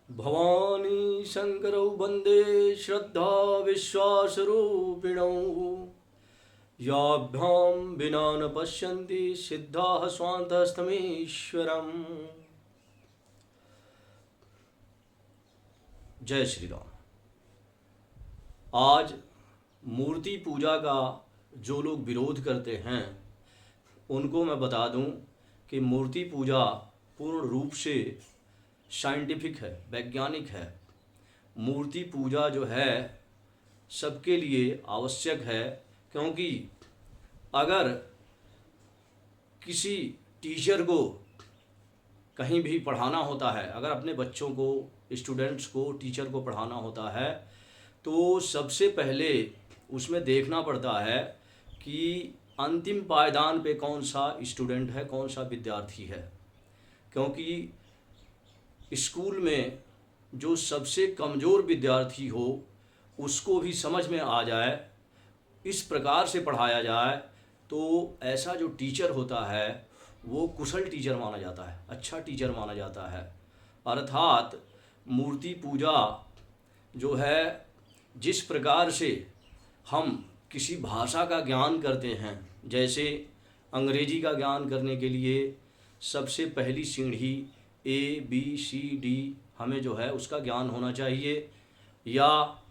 भवानी शंकरौ वन्दे श्रद्धा विश्वासरूपिणौ याभ्यां विना न पश्यन्ति सिद्धाः स्वान्तस्तमीश्वरम्। जय श्री राम। आज मूर्ति पूजा का जो लोग विरोध करते हैं उनको मैं बता दूं कि मूर्ति पूजा पूर्ण रूप से साइंटिफिक है, वैज्ञानिक है। मूर्ति पूजा जो है सबके लिए आवश्यक है, क्योंकि अगर किसी टीचर को कहीं भी पढ़ाना होता है, अगर अपने बच्चों को, स्टूडेंट्स को, टीचर को पढ़ाना होता है तो सबसे पहले उसमें देखना पड़ता है कि अंतिम पायदान पे कौन सा स्टूडेंट है, कौन सा विद्यार्थी है। क्योंकि स्कूल में जो सबसे कमज़ोर विद्यार्थी हो उसको भी समझ में आ जाए, इस प्रकार से पढ़ाया जाए, तो ऐसा जो टीचर होता है वो कुशल टीचर माना जाता है, अच्छा टीचर माना जाता है। अर्थात मूर्ति पूजा जो है, जिस प्रकार से हम किसी भाषा का ज्ञान करते हैं, जैसे अंग्रेजी का ज्ञान करने के लिए सबसे पहली सीढ़ी ABCD हमें जो है उसका ज्ञान होना चाहिए, या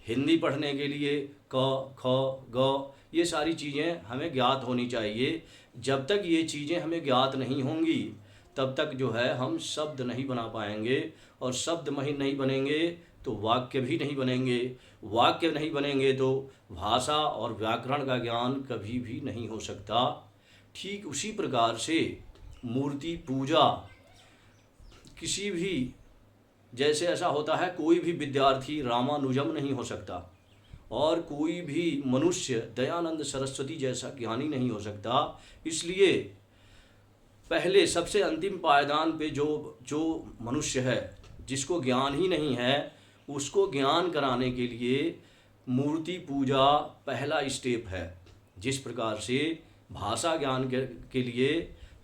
हिंदी पढ़ने के लिए क ख ग, ये सारी चीज़ें हमें ज्ञात होनी चाहिए। जब तक ये चीज़ें हमें ज्ञात नहीं होंगी तब तक जो है हम शब्द नहीं बना पाएंगे, और शब्द नहीं बनेंगे तो वाक्य भी नहीं बनेंगे, वाक्य नहीं बनेंगे तो भाषा और व्याकरण का ज्ञान कभी भी नहीं हो सकता। ठीक उसी प्रकार से मूर्ति पूजा किसी भी, जैसे ऐसा होता है कोई भी विद्यार्थी रामानुजम नहीं हो सकता, और कोई भी मनुष्य दयानंद सरस्वती जैसा ज्ञानी नहीं हो सकता। इसलिए पहले सबसे अंतिम पायदान पे जो मनुष्य है, जिसको ज्ञान ही नहीं है, उसको ज्ञान कराने के लिए मूर्ति पूजा पहला स्टेप है। जिस प्रकार से भाषा ज्ञान के लिए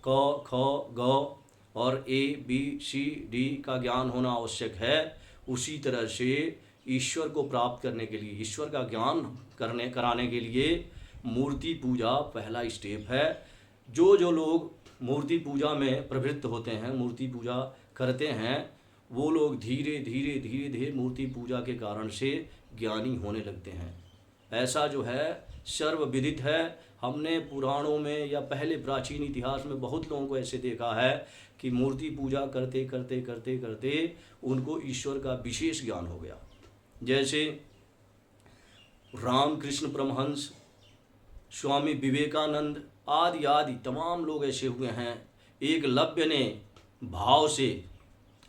क ख ग और ABCD का ज्ञान होना आवश्यक है, उसी तरह से ईश्वर को प्राप्त करने के लिए, ईश्वर का ज्ञान कराने के लिए मूर्ति पूजा पहला स्टेप है। जो लोग मूर्ति पूजा में प्रवृत्त होते हैं, मूर्ति पूजा करते हैं, वो लोग धीरे धीरे मूर्ति पूजा के कारण से ज्ञानी होने लगते हैं। ऐसा जो है सर्वविदित है। हमने पुराणों में या पहले प्राचीन इतिहास में बहुत लोगों को ऐसे देखा है कि मूर्ति पूजा करते करते करते करते उनको ईश्वर का विशेष ज्ञान हो गया। जैसे रामकृष्ण परमहंस, स्वामी विवेकानंद आदि तमाम लोग ऐसे हुए हैं। एकलव्य ने भाव से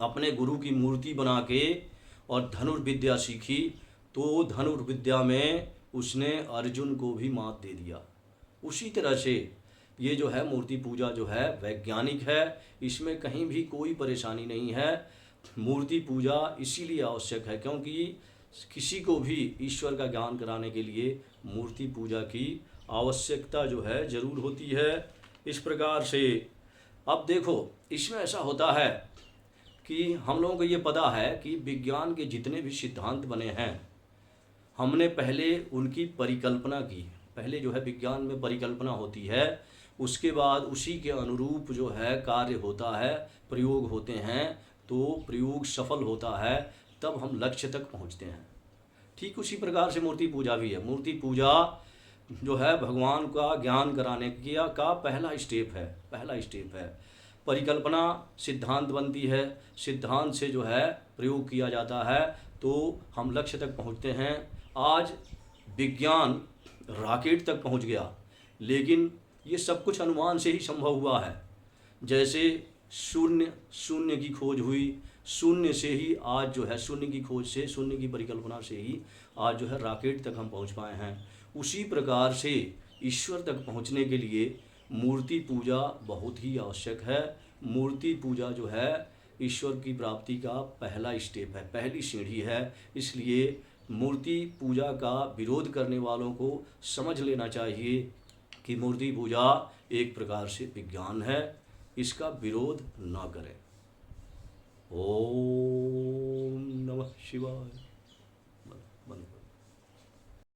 अपने गुरु की मूर्ति बना के और धनुर्विद्या सीखी, तो धनुर्विद्या में उसने अर्जुन को भी मात दे दिया। उसी तरह से ये जो है मूर्ति पूजा जो है वैज्ञानिक है, इसमें कहीं भी कोई परेशानी नहीं है। मूर्ति पूजा इसीलिए आवश्यक है क्योंकि किसी को भी ईश्वर का ज्ञान कराने के लिए मूर्ति पूजा की आवश्यकता जो है ज़रूर होती है। इस प्रकार से अब देखो, इसमें ऐसा होता है कि हम लोगों को ये पता है कि विज्ञान के जितने भी सिद्धांत बने हैं, हमने पहले उनकी परिकल्पना की। पहले जो है विज्ञान में परिकल्पना होती है, उसके बाद उसी के अनुरूप जो है कार्य होता है, प्रयोग होते हैं, तो प्रयोग सफल होता है, तब हम लक्ष्य तक पहुंचते हैं। ठीक उसी प्रकार से मूर्ति पूजा भी है। मूर्ति पूजा जो है भगवान का ज्ञान कराने का पहला स्टेप है। परिकल्पना सिद्धांत बनती है, सिद्धांत से जो है प्रयोग किया जाता है, तो हम लक्ष्य तक पहुंचते हैं। आज विज्ञान रॉकेट तक पहुंच गया, लेकिन ये सब कुछ अनुमान से ही संभव हुआ है। जैसे शून्य की खोज हुई, शून्य से ही आज जो है शून्य की खोज से, शून्य की परिकल्पना से ही आज जो है रॉकेट तक हम पहुंच पाए हैं। उसी प्रकार से ईश्वर तक पहुंचने के लिए मूर्ति पूजा बहुत ही आवश्यक है। मूर्ति पूजा जो है ईश्वर की प्राप्ति का पहला स्टेप है, पहली सीढ़ी है। इसलिए मूर्ति पूजा का विरोध करने वालों को समझ लेना चाहिए कि मूर्ति पूजा एक प्रकार से विज्ञान है, इसका विरोध ना करें। ओम शिवाय।